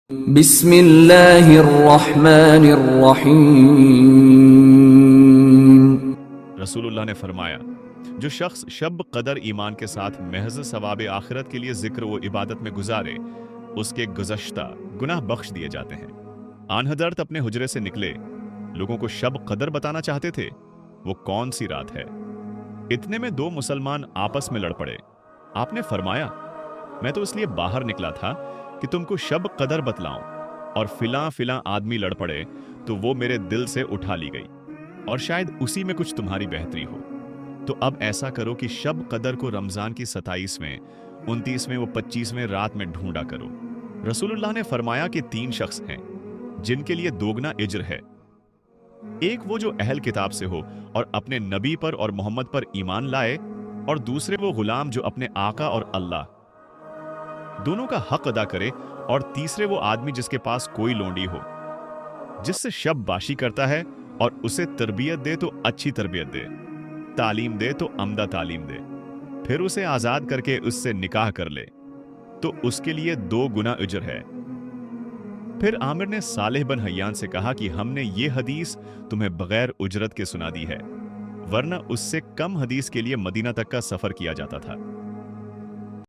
بسم اللہ الرحمن الرحیم۔ رسول اللہ نے فرمایا، جو شخص شب قدر ایمان کے ساتھ محض ثواب آخرت کے لیے ذکر و عبادت میں گزارے، اس کے گزشتہ گناہ بخش دیے جاتے ہیں۔ آن حضرت اپنے حجرے سے نکلے، لوگوں کو شب قدر بتانا چاہتے تھے، وہ کون سی رات ہے۔ اتنے میں دو مسلمان آپس میں لڑ پڑے۔ آپ نے فرمایا، میں تو اس لیے باہر نکلا تھا کہ تم کو شب قدر بتلاؤں، اور فلاں فلاں آدمی لڑ پڑے تو وہ میرے دل سے اٹھا لی گئی، اور شاید اسی میں کچھ تمہاری بہتری ہو۔ تو اب ایسا کرو کہ شب قدر کو رمضان کی 27ویں، 29ویں و 25ویں رات میں ڈھونڈا کرو۔ رسول اللہ نے فرمایا کہ 3 شخص ہیں جن کے لیے دوگنا اجر ہے۔ ایک وہ جو اہل کتاب سے ہو اور اپنے نبی پر اور محمد پر ایمان لائے، اور دوسرے وہ غلام جو اپنے آقا اور اللہ دونوں کا حق ادا کرے، اور تیسرے وہ آدمی جس کے پاس کوئی لونڈی ہو، جس سے شب باشی کرتا ہے اور اسے تربیت دے تو اچھی تربیت دے، تعلیم دے تو عمدہ تعلیم دے، پھر اسے آزاد کر کے اس سے نکاح کر لے، تو اس کے لیے 2 گنا اجر ہے۔ پھر عامر نے صالح بن حیان سے کہا کہ ہم نے یہ حدیث تمہیں بغیر اجرت کے سنا دی ہے، ورنہ اس سے کم حدیث کے لیے مدینہ تک کا سفر کیا جاتا تھا۔